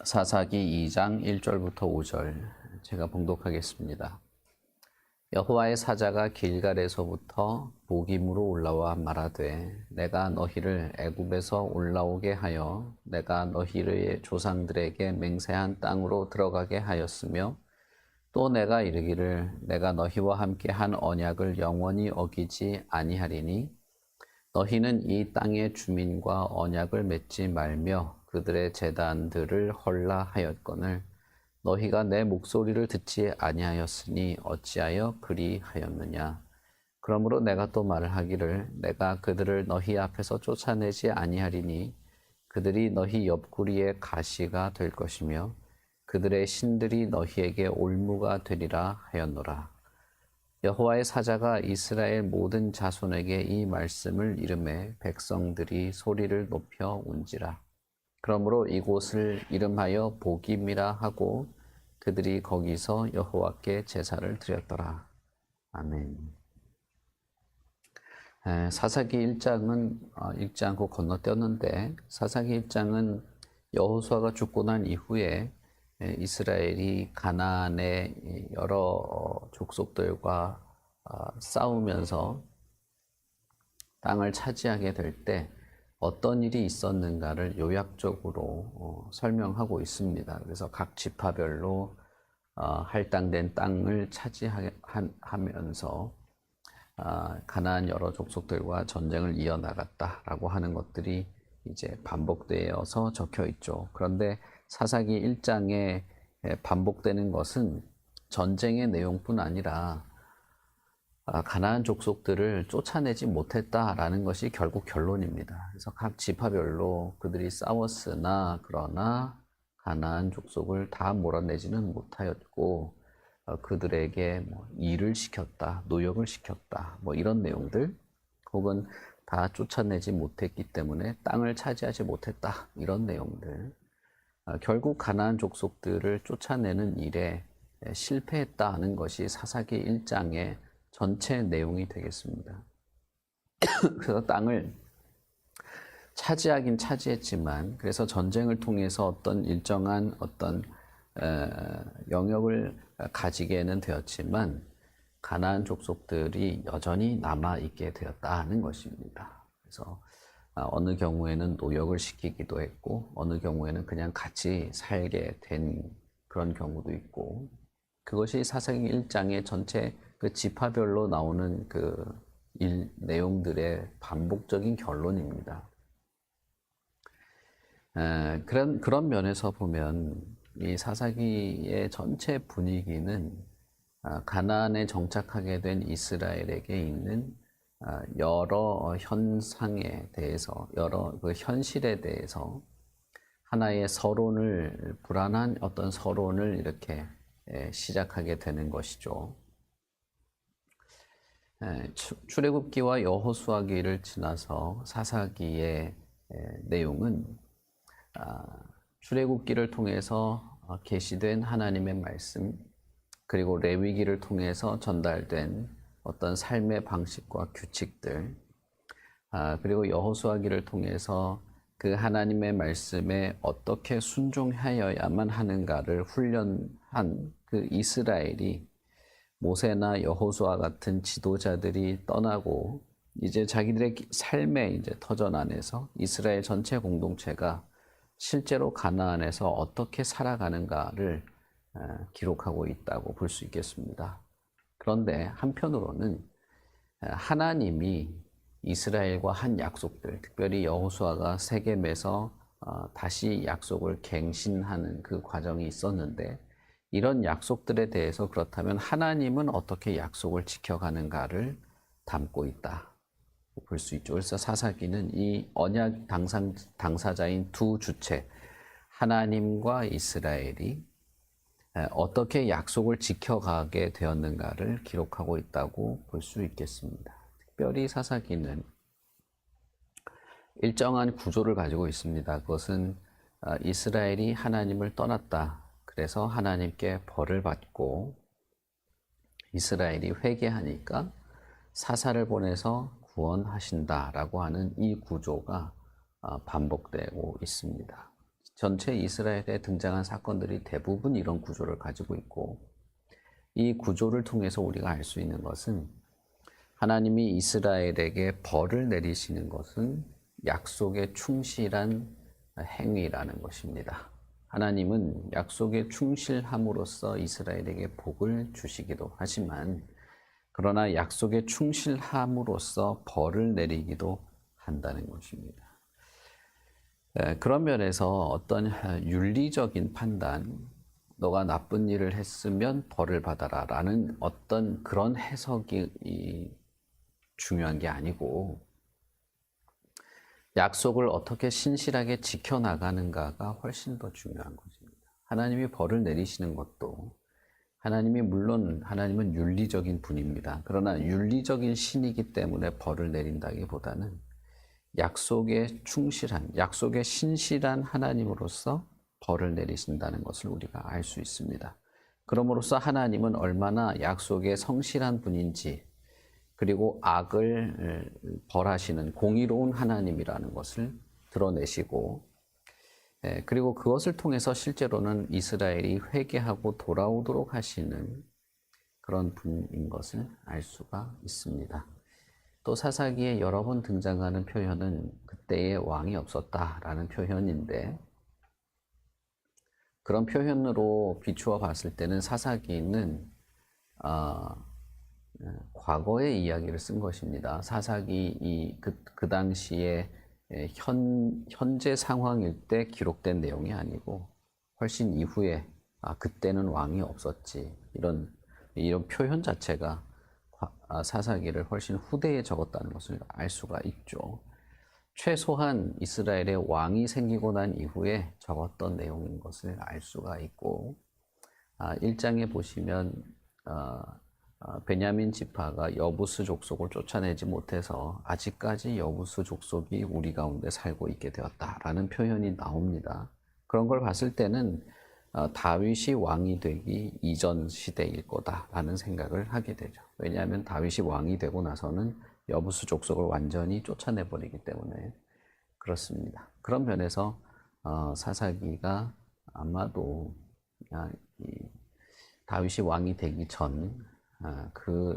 사사기 2장 1절부터 5절 제가 봉독하겠습니다. 여호와의 사자가 길갈에서부터 보김으로 올라와 말하되 내가 너희를 애굽에서 올라오게 하여 내가 너희의 조상들에게 맹세한 땅으로 들어가게 하였으며 또 내가 이르기를 내가 너희와 함께 한 언약을 영원히 어기지 아니하리니 너희는 이 땅의 주민과 언약을 맺지 말며 그들의 제단들을 헐라 하였거늘 너희가 내 목소리를 듣지 아니하였으니 어찌하여 그리하였느냐. 그러므로 내가 또 말을 하기를 내가 그들을 너희 앞에서 쫓아내지 아니하리니 그들이 너희 옆구리의 가시가 될 것이며 그들의 신들이 너희에게 올무가 되리라 하였노라. 여호와의 사자가 이스라엘 모든 자손에게 이 말씀을 이르매 백성들이 소리를 높여 운지라. 그러므로 이곳을 이름하여 보김이라 하고 그들이 거기서 여호와께 제사를 드렸더라. 아멘. 사사기 1장은 읽지 않고 건너뛰었는데 사사기 1장은 여호수아가 죽고 난 이후에 이스라엘이 가나안의 여러 족속들과 싸우면서 땅을 차지하게 될 때 어떤 일이 있었는가를 요약적으로 설명하고 있습니다. 그래서 각 지파별로 할당된 땅을 차지하면서 가나안 여러 족속들과 전쟁을 이어나갔다라고 하는 것들이 이제 반복되어서 적혀 있죠. 그런데 사사기 1장에 반복되는 것은 전쟁의 내용뿐 아니라 가나안 족속들을 쫓아내지 못했다라는 것이 결국 결론입니다. 그래서 각 지파별로 그들이 싸웠으나 그러나 가나안 족속을 다 몰아내지는 못하였고 그들에게 일을 시켰다, 노역을 시켰다, 이런 내용들 혹은 다 쫓아내지 못했기 때문에 땅을 차지하지 못했다 이런 내용들 결국 가나안 족속들을 쫓아내는 일에 실패했다 하는 것이 사사기 1장의 전체 내용이 되겠습니다. 그래서 땅을 차지하긴 차지했지만 그래서 전쟁을 통해서 어떤 일정한 어떤 영역을 가지게는 되었지만 가나안 족속들이 여전히 남아 있게 되었다는 것입니다. 그래서 어느 경우에는 노역을 시키기도 했고 어느 경우에는 그냥 같이 살게 된 그런 경우도 있고 그것이 사사기 1장의 전체 그 지파별로 나오는 그 내용들의 반복적인 결론입니다. 그런 면에서 보면 이 사사기의 전체 분위기는 가나안에 정착하게 된 이스라엘에게 있는 여러 현상에 대해서 여러 그 현실에 대해서 하나의 서론을 불안한 어떤 서론을 이렇게 시작하게 되는 것이죠. 출애굽기와 여호수아기를 지나서 사사기의 내용은 출애굽기를 통해서 계시된 하나님의 말씀 그리고 레위기를 통해서 전달된 어떤 삶의 방식과 규칙들 그리고 여호수아기를 통해서 그 하나님의 말씀에 어떻게 순종하여야만 하는가를 훈련한 그 이스라엘이 모세나 여호수아 같은 지도자들이 떠나고 이제 자기들의 삶의 이제 터전 안에서 이스라엘 전체 공동체가 실제로 가나안에서 어떻게 살아가는가를 기록하고 있다고 볼 수 있겠습니다. 그런데 한편으로는 하나님이 이스라엘과 한 약속들, 특별히 여호수아가 세겜에서 다시 약속을 갱신하는 그 과정이 있었는데 이런 약속들에 대해서 그렇다면 하나님은 어떻게 약속을 지켜가는가를 담고 있다 볼 수 있죠. 그래서 사사기는 이 언약 당사자인 두 주체 하나님과 이스라엘이 어떻게 약속을 지켜가게 되었는가를 기록하고 있다고 볼 수 있겠습니다. 특별히 사사기는 일정한 구조를 가지고 있습니다. 그것은 이스라엘이 하나님을 떠났다. 그래서 하나님께 벌을 받고 이스라엘이 회개하니까 사사를 보내서 구원하신다라고 하는 이 구조가 반복되고 있습니다. 전체 이스라엘에 등장한 사건들이 대부분 이런 구조를 가지고 있고, 이 구조를 통해서 우리가 알 수 있는 것은 하나님이 이스라엘에게 벌을 내리시는 것은 약속에 충실한 행위라는 것입니다. 하나님은 약속에 충실함으로써 이스라엘에게 복을 주시기도 하지만, 그러나 약속에 충실함으로써 벌을 내리기도 한다는 것입니다. 그런 면에서 어떤 윤리적인 판단, 너가 나쁜 일을 했으면 벌을 받아라 라는 어떤 그런 해석이 중요한 게 아니고, 약속을 어떻게 신실하게 지켜나가는가가 훨씬 더 중요한 것입니다. 하나님이 벌을 내리시는 것도, 물론 하나님은 윤리적인 분입니다. 그러나 윤리적인 신이기 때문에 벌을 내린다기보다는 약속에 충실한, 약속에 신실한 하나님으로서 벌을 내리신다는 것을 우리가 알 수 있습니다. 그러므로써 하나님은 얼마나 약속에 성실한 분인지, 그리고 악을 벌하시는 공의로운 하나님이라는 것을 드러내시고, 그리고 그것을 통해서 실제로는 이스라엘이 회개하고 돌아오도록 하시는 그런 분인 것을 알 수가 있습니다. 또 사사기에 여러 번 등장하는 표현은 그때의 왕이 없었다라는 표현인데, 그런 표현으로 비추어 봤을 때는 사사기는 과거의 이야기를 쓴 것입니다. 사사기 그 당시에 현재 상황일 때 기록된 내용이 아니고 훨씬 이후에 그때는 왕이 없었지, 이런 표현 자체가 사사기를 훨씬 후대에 적었다는 것을 알 수가 있죠. 최소한 이스라엘의 왕이 생기고 난 이후에 적었던 내용인 것을 알 수가 있고, 1장에 보시면 베냐민 지파가 여부스 족속을 쫓아내지 못해서 아직까지 여부스 족속이 우리 가운데 살고 있게 되었다라는 표현이 나옵니다. 그런 걸 봤을 때는 다윗이 왕이 되기 이전 시대일 거다라는 생각을 하게 되죠. 왜냐하면 다윗이 왕이 되고 나서는 여부스 족속을 완전히 쫓아내버리기 때문에 그렇습니다. 그런 면에서 사사기가 아마도 다윗이 왕이 되기 전 그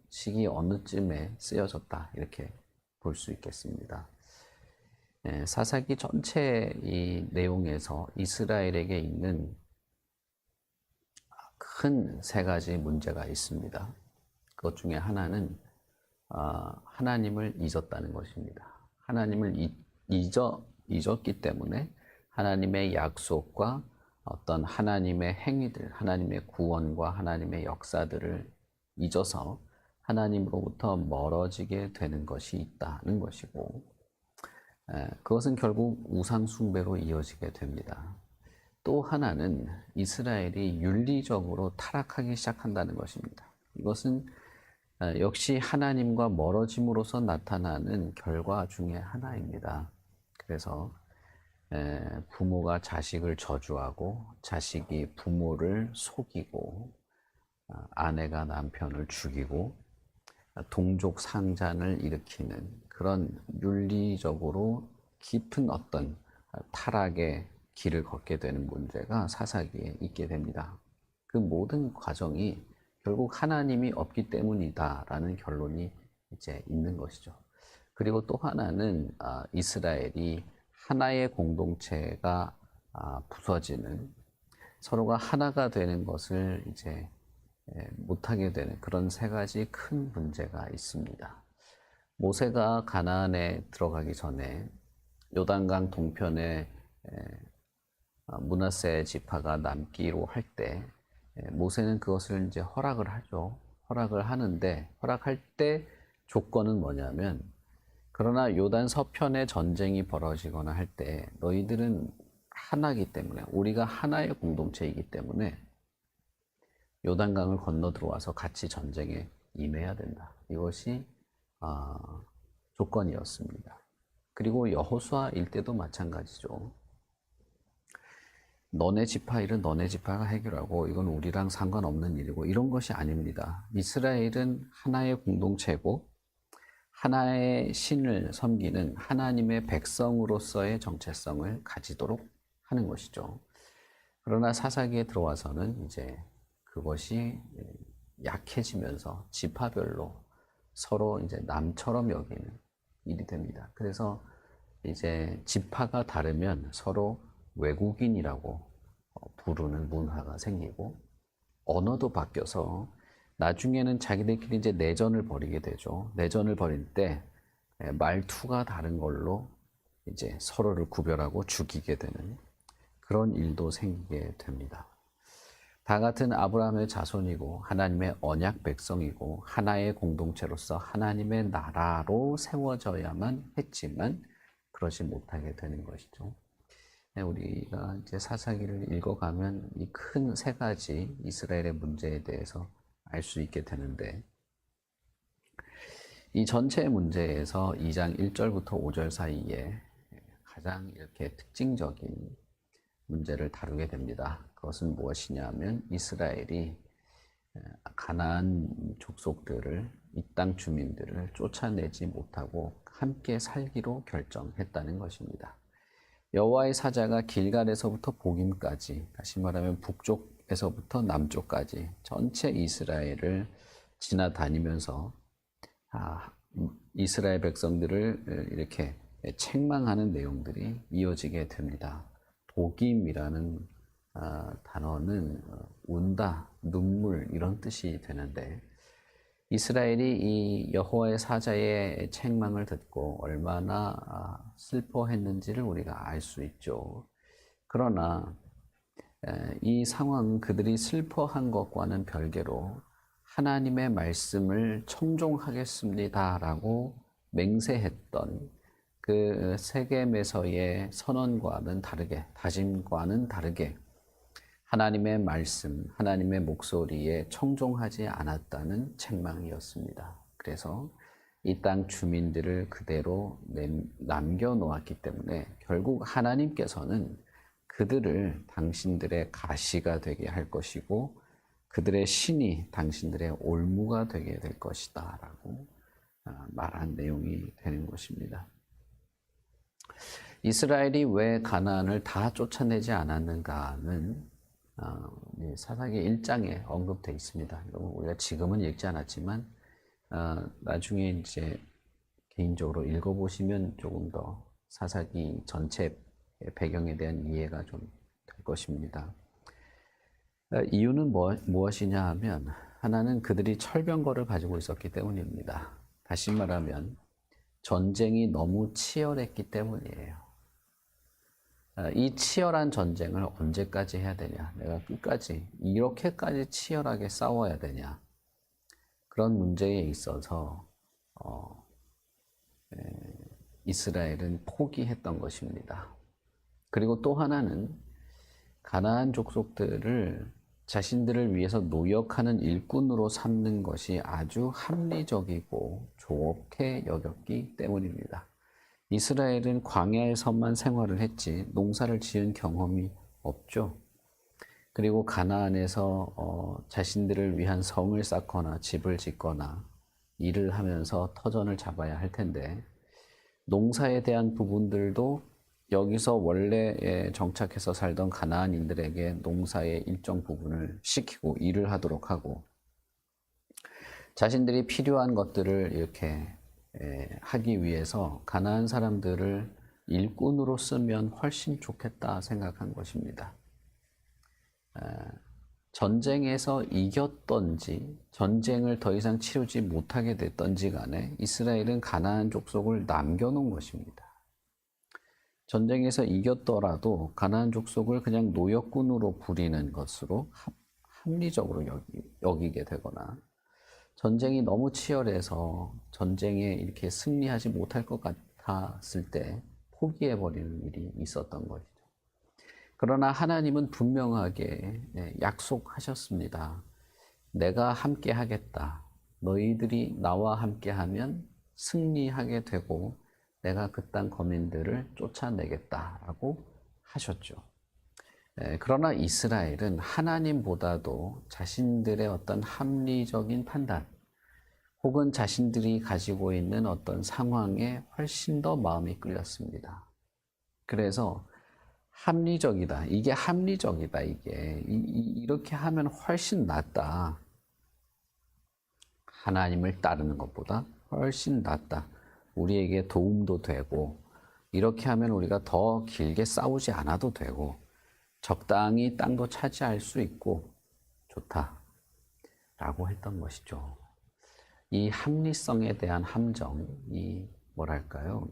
시기 어느쯤에 쓰여졌다, 이렇게 볼 수 있겠습니다. 사사기 전체 이 내용에서 이스라엘에게 있는 큰 세 가지 문제가 있습니다. 그것 중에 하나는 하나님을 잊었다는 것입니다. 하나님을 잊었기 때문에 하나님의 약속과 어떤 하나님의 행위들, 하나님의 구원과 하나님의 역사들을 잊어서 하나님으로부터 멀어지게 되는 것이 있다는 것이고, 그것은 결국 우상 숭배로 이어지게 됩니다. 또 하나는 이스라엘이 윤리적으로 타락하기 시작한다는 것입니다. 이것은 역시 하나님과 멀어짐으로써 나타나는 결과 중에 하나입니다. 그래서 부모가 자식을 저주하고, 자식이 부모를 속이고, 아내가 남편을 죽이고, 동족 상잔을 일으키는 그런 윤리적으로 깊은 어떤 타락의 길을 걷게 되는 문제가 사사기에 있게 됩니다. 그 모든 과정이 결국 하나님이 없기 때문이다라는 결론이 이제 있는 것이죠. 그리고 또 하나는 이스라엘이 하나의 공동체가 부서지는, 서로가 하나가 되는 것을 이제 못하게 되는 그런 세 가지 큰 문제가 있습니다. 모세가 가나안에 들어가기 전에 요단강 동편에 므낫세 지파가 남기로 할 때 모세는 그것을 이제 허락을 하죠. 허락을 하는데, 허락할 때 조건은 뭐냐면, 그러나 요단 서편에 전쟁이 벌어지거나 할 때 너희들은 하나이기 때문에, 우리가 하나의 공동체이기 때문에 요단강을 건너 들어와서 같이 전쟁에 임해야 된다. 이것이 조건이었습니다. 그리고 여호수아일 때도 마찬가지죠. 너네 지파 일은 너네 지파가 해결하고 이건 우리랑 상관없는 일이고, 이런 것이 아닙니다. 이스라엘은 하나의 공동체고 하나의 신을 섬기는 하나님의 백성으로서의 정체성을 가지도록 하는 것이죠. 그러나 사사기에 들어와서는 이제 그것이 약해지면서 지파별로 서로 이제 남처럼 여기는 일이 됩니다. 그래서 이제 지파가 다르면 서로 외국인이라고 부르는 문화가 생기고 언어도 바뀌어서 나중에는 자기들끼리 이제 내전을 벌이게 되죠. 내전을 벌일 때 말투가 다른 걸로 이제 서로를 구별하고 죽이게 되는 그런 일도 생기게 됩니다. 다 같은 아브라함의 자손이고 하나님의 언약 백성이고 하나의 공동체로서 하나님의 나라로 세워져야만 했지만 그러지 못하게 되는 것이죠. 우리가 이제 사사기를 읽어가면 이 큰 세 가지 이스라엘의 문제에 대해서 알 수 있게 되는데, 이 전체 문제에서 2장 1절부터 5절 사이에 가장 이렇게 특징적인 문제를 다루게 됩니다. 그것은 무엇이냐면 이스라엘이 가나안 족속들을, 이 땅 주민들을 쫓아내지 못하고 함께 살기로 결정했다는 것입니다. 여호와의 사자가 길갈에서부터 복임까지, 다시 말하면 북쪽에서부터 남쪽까지 전체 이스라엘을 지나다니면서 이스라엘 백성들을 이렇게 책망하는 내용들이 이어지게 됩니다. 복임이라는 단어는 운다, 눈물 이런 뜻이 되는데, 이스라엘이 이 여호와의 사자의 책망을 듣고 얼마나 슬퍼했는지를 우리가 알 수 있죠. 그러나 이 상황은 그들이 슬퍼한 것과는 별개로 하나님의 말씀을 청종하겠습니다라고 맹세했던 그 세겜에서의 선언과는 다르게, 다짐과는 다르게 하나님의 말씀, 하나님의 목소리에 청종하지 않았다는 책망이었습니다. 그래서 이 땅 주민들을 그대로 남겨놓았기 때문에 결국 하나님께서는 그들을 당신들의 가시가 되게 할 것이고 그들의 신이 당신들의 올무가 되게 될 것이다 라고 말한 내용이 되는 것입니다. 이스라엘이 왜 가나안을 다 쫓아내지 않았는가는 사사기 1장에 언급되어 있습니다. 우리가 지금은 읽지 않았지만 나중에 이제 개인적으로 읽어보시면 조금 더 사사기 전체 배경에 대한 이해가 좀 될 것입니다. 이유는 무엇이냐 하면 하나는 그들이 철병거를 가지고 있었기 때문입니다. 다시 말하면 전쟁이 너무 치열했기 때문이에요. 이 치열한 전쟁을 언제까지 해야 되냐? 내가 끝까지 이렇게까지 치열하게 싸워야 되냐? 그런 문제에 있어서 이스라엘은 포기했던 것입니다. 그리고 또 하나는 가나안 족속들을 자신들을 위해서 노역하는 일꾼으로 삼는 것이 아주 합리적이고 좋게 여겼기 때문입니다. 이스라엘은 광야에서만 생활을 했지 농사를 지은 경험이 없죠. 그리고 가나안에서 자신들을 위한 성을 쌓거나 집을 짓거나 일을 하면서 터전을 잡아야 할 텐데 농사에 대한 부분들도 여기서 원래 정착해서 살던 가나안인들에게 농사의 일정 부분을 시키고 일을 하도록 하고 자신들이 필요한 것들을 이렇게 하기 위해서 가나안 사람들을 일꾼으로 쓰면 훨씬 좋겠다 생각한 것입니다. 전쟁에서 이겼던지 전쟁을 더 이상 치르지 못하게 됐던지 간에 이스라엘은 가나안 족속을 남겨놓은 것입니다. 전쟁에서 이겼더라도 가나안 족속을 그냥 노역군으로 부리는 것으로 합리적으로 여기게 되거나 전쟁이 너무 치열해서 전쟁에 이렇게 승리하지 못할 것 같았을 때 포기해버리는 일이 있었던 것이죠. 그러나 하나님은 분명하게 약속하셨습니다. 내가 함께 하겠다. 너희들이 나와 함께 하면 승리하게 되고 내가 그 땅 거민들을 쫓아내겠다라고 하셨죠. 그러나 이스라엘은 하나님보다도 자신들의 어떤 합리적인 판단 혹은 자신들이 가지고 있는 어떤 상황에 훨씬 더 마음이 끌렸습니다. 그래서 합리적이다. 이게 합리적이다. 이게 이렇게 하면 훨씬 낫다. 하나님을 따르는 것보다 훨씬 낫다. 우리에게 도움도 되고 이렇게 하면 우리가 더 길게 싸우지 않아도 되고 적당히 땅도 차지할 수 있고 좋다라고 했던 것이죠. 이 합리성에 대한 함정, 이 뭐랄까요?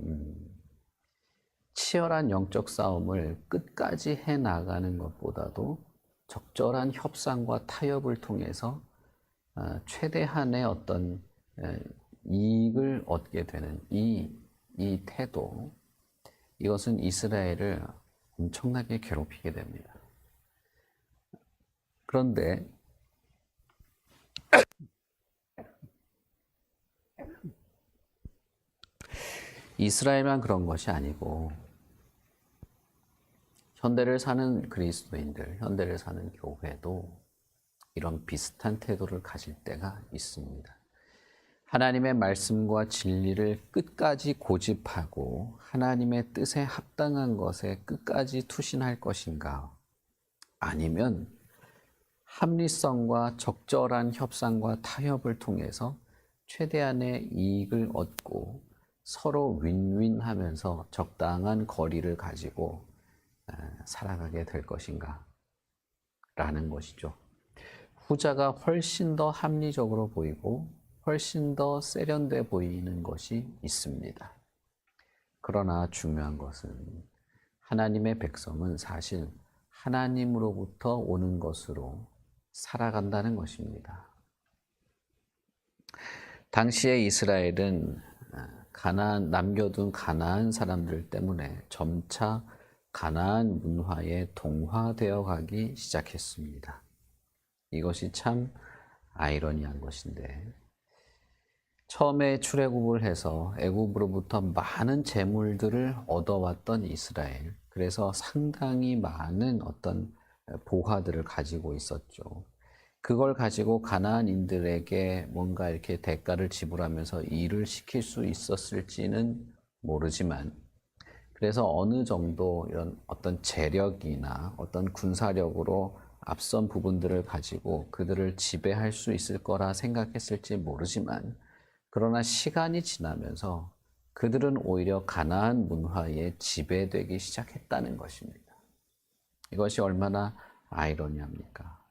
치열한 영적 싸움을 끝까지 해 나가는 것보다도 적절한 협상과 타협을 통해서 최대한의 어떤 이익을 얻게 되는 이 태도, 이것은 이스라엘을 엄청나게 괴롭히게 됩니다. 그런데 이스라엘만 그런 것이 아니고 현대를 사는 그리스도인들, 현대를 사는 교회도 이런 비슷한 태도를 가질 때가 있습니다. 하나님의 말씀과 진리를 끝까지 고집하고 하나님의 뜻에 합당한 것에 끝까지 투신할 것인가? 아니면 합리성과 적절한 협상과 타협을 통해서 최대한의 이익을 얻고 서로 윈윈하면서 적당한 거리를 가지고 살아가게 될 것인가? 라는 것이죠. 후자가 훨씬 더 합리적으로 보이고 훨씬 더 세련돼 보이는 것이 있습니다. 그러나 중요한 것은 하나님의 백성은 사실 하나님으로부터 오는 것으로 살아간다는 것입니다. 당시의 이스라엘은 남겨둔 가나안 사람들 때문에 점차 가나안 문화에 동화되어 가기 시작했습니다. 이것이 참 아이러니한 것인데, 처음에 출애굽을 해서 애굽으로부터 많은 재물들을 얻어왔던 이스라엘, 그래서 상당히 많은 어떤 보화들을 가지고 있었죠. 그걸 가지고 가나안인들에게 뭔가 이렇게 대가를 지불하면서 일을 시킬 수 있었을지는 모르지만, 그래서 어느 정도 이런 어떤 재력이나 어떤 군사력으로 앞선 부분들을 가지고 그들을 지배할 수 있을 거라 생각했을지 모르지만, 그러나 시간이 지나면서 그들은 오히려 가나안 문화에 지배되기 시작했다는 것입니다. 이것이 얼마나 아이러니합니까?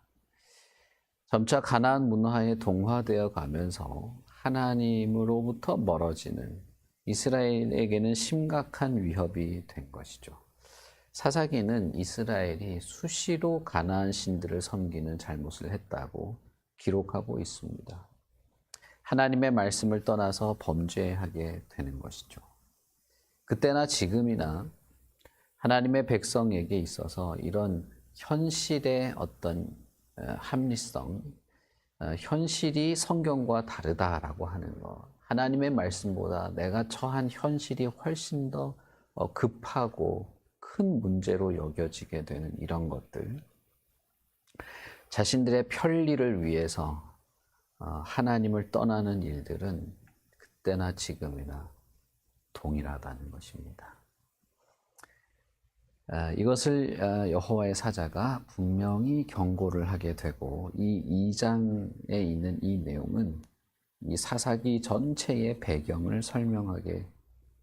점차 가나안 문화에 동화되어 가면서 하나님으로부터 멀어지는 이스라엘에게는 심각한 위협이 된 것이죠. 사사기는 이스라엘이 수시로 가나안 신들을 섬기는 잘못을 했다고 기록하고 있습니다. 하나님의 말씀을 떠나서 범죄하게 되는 것이죠. 그때나 지금이나 하나님의 백성에게 있어서 이런 현실의 어떤 합리성, 현실이 성경과 다르다라고 하는 것, 하나님의 말씀보다 내가 처한 현실이 훨씬 더 급하고 큰 문제로 여겨지게 되는 이런 것들, 자신들의 편리를 위해서 하나님을 떠나는 일들은 그때나 지금이나 동일하다는 것입니다. 이것을 여호와의 사자가 분명히 경고를 하게 되고, 이 2장에 있는 이 내용은 이 사사기 전체의 배경을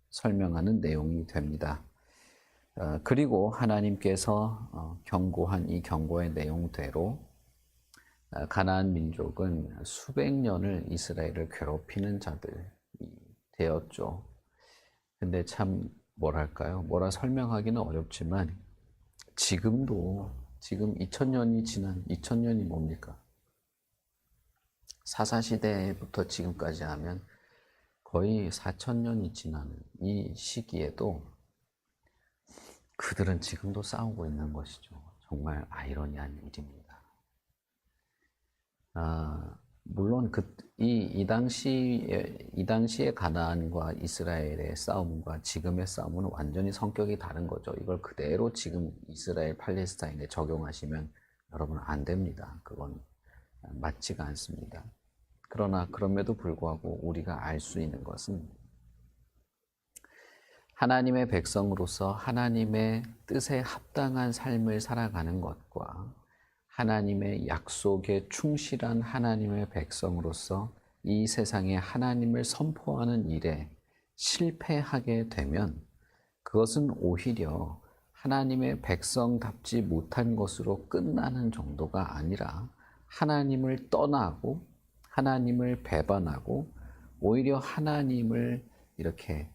설명하는 내용이 됩니다. 그리고 하나님께서 경고한 이 경고의 내용대로 가나안 민족은 수백 년을 이스라엘을 괴롭히는 자들이 되었죠. 근데 참 뭐랄까요? 뭐라 설명하기는 어렵지만 지금 2000년이 지난 2000년이 뭡니까? 사사시대부터 지금까지 하면 거의 4000년이 지나는 이 시기에도 그들은 지금도 싸우고 있는 것이죠. 정말 아이러니한 일입니다. 물론 이 당시의 가나안과 이스라엘의 싸움과 지금의 싸움은 완전히 성격이 다른 거죠. 이걸 그대로 지금 이스라엘 팔레스타인에 적용하시면 여러분 안 됩니다. 그건 맞지가 않습니다. 그러나 그럼에도 불구하고 우리가 알 수 있는 것은 하나님의 백성으로서 하나님의 뜻에 합당한 삶을 살아가는 것과 하나님의 약속에 충실한 하나님의 백성으로서 이 세상에 하나님을 선포하는 일에 실패하게 되면 그것은 오히려 하나님의 백성답지 못한 것으로 끝나는 정도가 아니라 하나님을 떠나고 하나님을 배반하고 오히려 하나님을 이렇게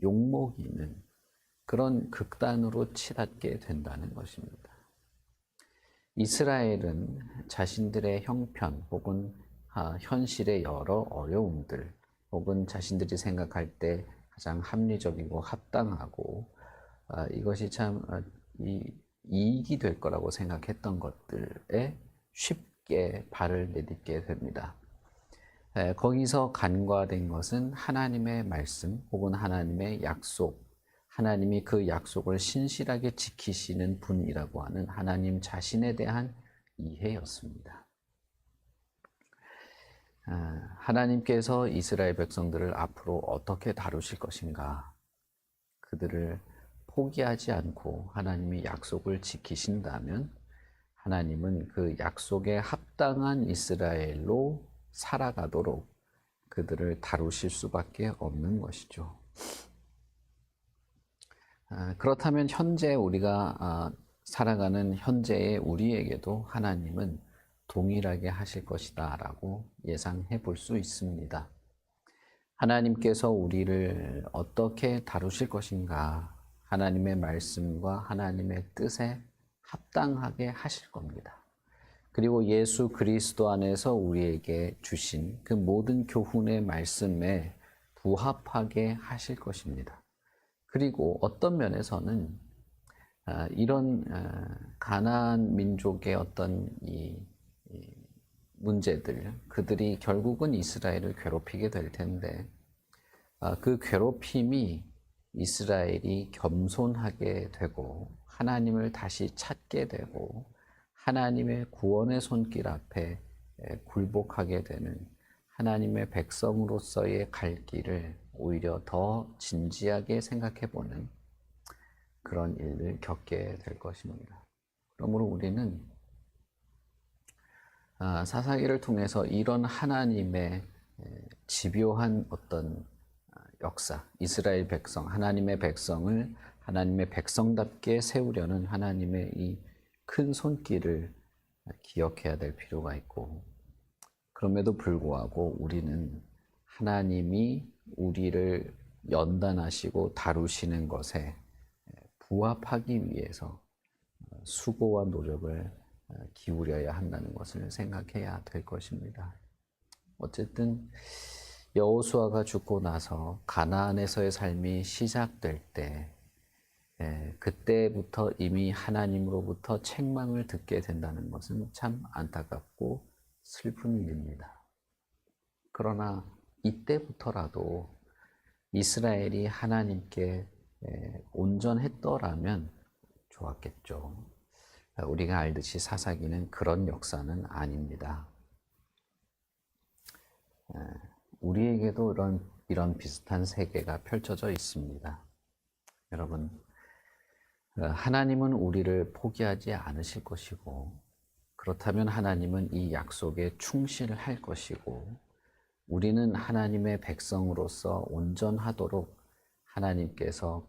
욕먹이는 그런 극단으로 치닫게 된다는 것입니다. 이스라엘은 자신들의 형편 혹은 현실의 여러 어려움들 혹은 자신들이 생각할 때 가장 합리적이고 합당하고 이것이 참 이익이 될 거라고 생각했던 것들에 쉽게 발을 내딛게 됩니다. 거기서 간과된 것은 하나님의 말씀 혹은 하나님의 약속, 하나님이 그 약속을 신실하게 지키시는 분이라고 하는 하나님 자신에 대한 이해였습니다. 하나님께서 이스라엘 백성들을 앞으로 어떻게 다루실 것인가? 그들을 포기하지 않고 하나님이 약속을 지키신다면 하나님은 그 약속에 합당한 이스라엘로 살아가도록 그들을 다루실 수밖에 없는 것이죠. 그렇다면 현재 우리가 살아가는 현재의 우리에게도 하나님은 동일하게 하실 것이다 라고 예상해 볼 수 있습니다. 하나님께서 우리를 어떻게 다루실 것인가? 하나님의 말씀과 하나님의 뜻에 합당하게 하실 겁니다. 그리고 예수 그리스도 안에서 우리에게 주신 그 모든 교훈의 말씀에 부합하게 하실 것입니다. 그리고 어떤 면에서는 이런 가나안 민족의 어떤 이 문제들, 그들이 결국은 이스라엘을 괴롭히게 될 텐데 그 괴롭힘이 이스라엘이 겸손하게 되고 하나님을 다시 찾게 되고 하나님의 구원의 손길 앞에 굴복하게 되는 하나님의 백성으로서의 갈 길을 오히려 더 진지하게 생각해 보는 그런 일을 겪게 될 것입니다. 그러므로 우리는 사사기를 통해서 이런 하나님의 집요한 어떤 역사, 이스라엘 백성, 하나님의 백성을 하나님의 백성답게 세우려는 하나님의 이 큰 손길을 기억해야 될 필요가 있고, 그럼에도 불구하고 우리는 하나님이 우리를 연단하시고 다루시는 것에 부합하기 위해서 수고와 노력을 기울여야 한다는 것을 생각해야 될 것입니다. 어쨌든 여호수아가 죽고 나서 가나안에서의 삶이 시작될 때 그때부터 이미 하나님으로부터 책망을 듣게 된다는 것은 참 안타깝고 슬픈 일입니다. 그러나 이때부터라도 이스라엘이 하나님께 온전했더라면 좋았겠죠. 우리가 알듯이 사사기는 그런 역사는 아닙니다. 우리에게도 이런 비슷한 세계가 펼쳐져 있습니다. 여러분, 하나님은 우리를 포기하지 않으실 것이고, 그렇다면 하나님은 이 약속에 충실할 것이고, 우리는 하나님의 백성으로서 온전하도록 하나님께서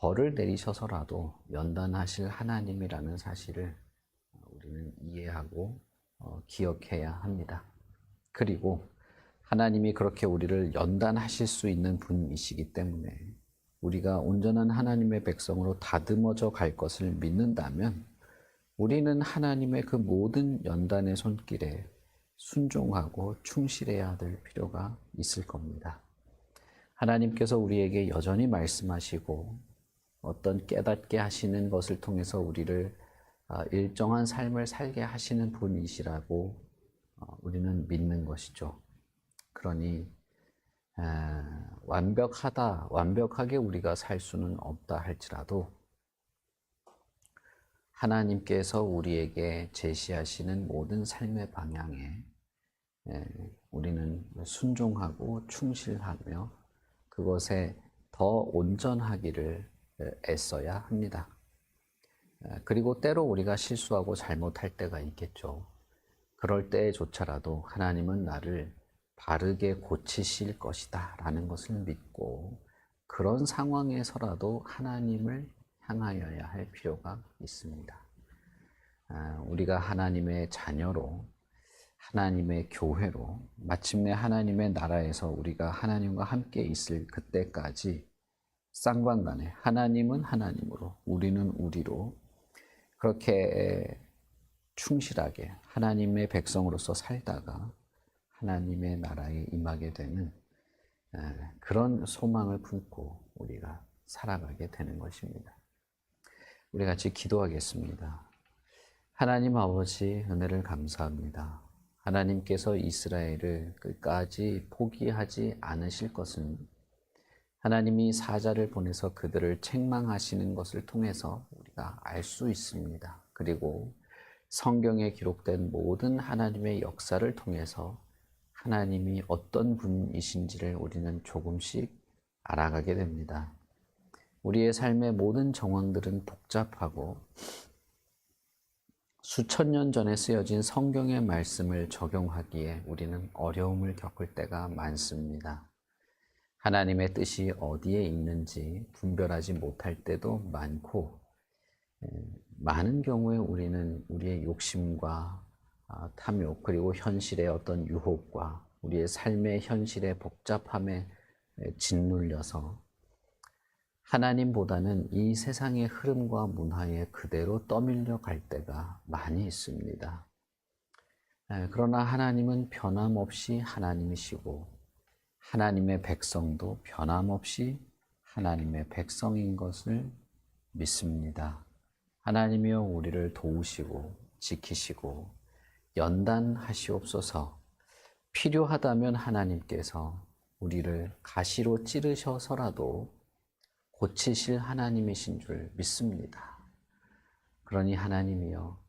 벌을 내리셔서라도 연단하실 하나님이라는 사실을 우리는 이해하고 기억해야 합니다. 그리고 하나님이 그렇게 우리를 연단하실 수 있는 분이시기 때문에 우리가 온전한 하나님의 백성으로 다듬어져 갈 것을 믿는다면 우리는 하나님의 그 모든 연단의 손길에 순종하고 충실해야 될 필요가 있을 겁니다. 하나님께서 우리에게 여전히 말씀하시고 어떤 깨닫게 하시는 것을 통해서 우리를 일정한 삶을 살게 하시는 분이시라고 우리는 믿는 것이죠. 그러니 완벽하게 우리가 살 수는 없다 할지라도 하나님께서 우리에게 제시하시는 모든 삶의 방향에 우리는 순종하고 충실하며 그것에 더 온전하기를 애써야 합니다. 그리고 때로 우리가 실수하고 잘못할 때가 있겠죠. 그럴 때조차라도 하나님은 나를 바르게 고치실 것이다 라는 것을 믿고 그런 상황에서라도 하나님을 향하여야 할 필요가 있습니다. 우리가 하나님의 자녀로, 하나님의 교회로, 마침내 하나님의 나라에서 우리가 하나님과 함께 있을 그때까지 쌍방간에 하나님은 하나님으로, 우리는 우리로 그렇게 충실하게 하나님의 백성으로서 살다가 하나님의 나라에 임하게 되는 그런 소망을 품고 우리가 살아가게 되는 것입니다. 우리 같이 기도하겠습니다. 하나님 아버지, 은혜를 감사합니다. 하나님께서 이스라엘을 끝까지 포기하지 않으실 것은 하나님이 사자를 보내서 그들을 책망하시는 것을 통해서 우리가 알 수 있습니다. 그리고 성경에 기록된 모든 하나님의 역사를 통해서 하나님이 어떤 분이신지를 우리는 조금씩 알아가게 됩니다. 우리의 삶의 모든 정황들은 복잡하고 수천 년 전에 쓰여진 성경의 말씀을 적용하기에 우리는 어려움을 겪을 때가 많습니다. 하나님의 뜻이 어디에 있는지 분별하지 못할 때도 많고, 많은 경우에 우리는 우리의 욕심과 탐욕 그리고 현실의 어떤 유혹과 우리의 삶의 현실의 복잡함에 짓눌려서 하나님보다는 이 세상의 흐름과 문화에 그대로 떠밀려 갈 때가 많이 있습니다. 그러나 하나님은 변함없이 하나님이시고 하나님의 백성도 변함없이 하나님의 백성인 것을 믿습니다. 하나님이여 우리를 도우시고 지키시고 연단하시옵소서. 필요하다면 하나님께서 우리를 가시로 찌르셔서라도 고치실 하나님이신 줄 믿습니다. 그러니 하나님이여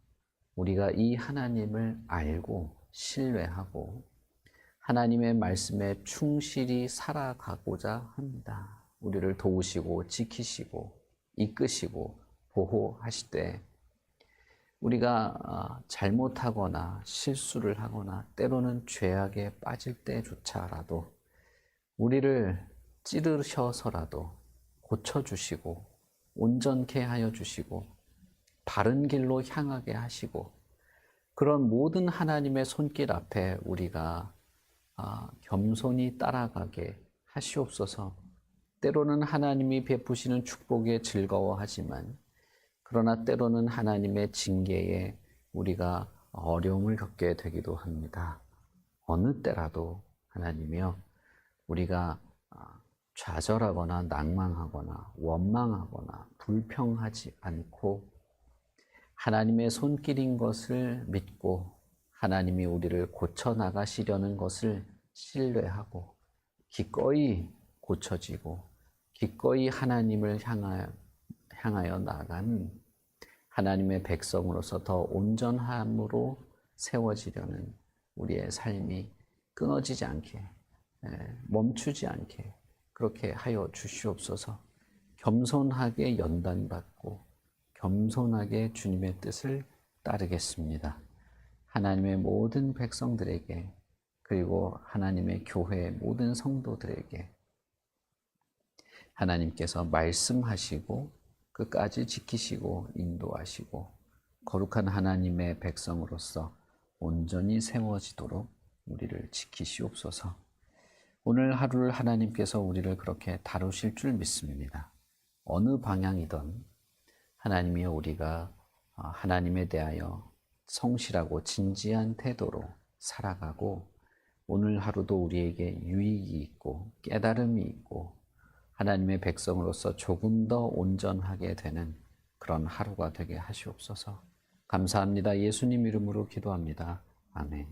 우리가 이 하나님을 알고 신뢰하고 하나님의 말씀에 충실히 살아가고자 합니다. 우리를 도우시고 지키시고 이끄시고 보호하시되 우리가 잘못하거나 실수를 하거나 때로는 죄악에 빠질 때조차라도 우리를 찌르셔서라도 고쳐주시고 온전케 하여 주시고 바른 길로 향하게 하시고 그런 모든 하나님의 손길 앞에 우리가 겸손히 따라가게 하시옵소서. 때로는 하나님이 베푸시는 축복에 즐거워하지만 그러나 때로는 하나님의 징계에 우리가 어려움을 겪게 되기도 합니다. 어느 때라도 하나님이여 우리가 좌절하거나 낭망하거나 원망하거나 불평하지 않고 하나님의 손길인 것을 믿고 하나님이 우리를 고쳐나가시려는 것을 신뢰하고 기꺼이 고쳐지고 기꺼이 하나님을 향하여 나가는 하나님의 백성으로서 더 온전함으로 세워지려는 우리의 삶이 끊어지지 않게 멈추지 않게 그렇게 하여 주시옵소서. 겸손하게 연단받고 겸손하게 주님의 뜻을 따르겠습니다. 하나님의 모든 백성들에게 그리고 하나님의 교회의 모든 성도들에게 하나님께서 말씀하시고 끝까지 지키시고 인도하시고 거룩한 하나님의 백성으로서 온전히 세워지도록 우리를 지키시옵소서. 오늘 하루를 하나님께서 우리를 그렇게 다루실 줄 믿습니다. 어느 방향이든 하나님이여 우리가 하나님에 대하여 성실하고 진지한 태도로 살아가고 오늘 하루도 우리에게 유익이 있고 깨달음이 있고 하나님의 백성으로서 조금 더 온전하게 되는 그런 하루가 되게 하시옵소서. 감사합니다. 예수님 이름으로 기도합니다. 아멘.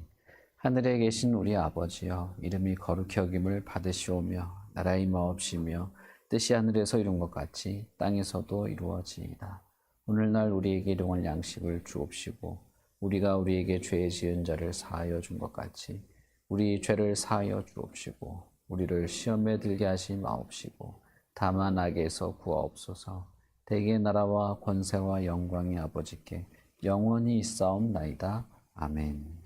하늘에 계신 우리 아버지여 이름이 거룩히 여김을 받으시오며 나라의 임하옵시며 뜻이 하늘에서 이룬 것 같이 땅에서도 이루어지이다. 오늘날 우리에게 일용할 양식을 주옵시고 우리가 우리에게 죄 지은 자를 사하여 준 것 같이 우리 죄를 사하여 주옵시고 우리를 시험에 들게 하지 마옵시고 다만 악에서 구하옵소서. 대개 나라와 권세와 영광이 아버지께 영원히 있사옵나이다. 아멘.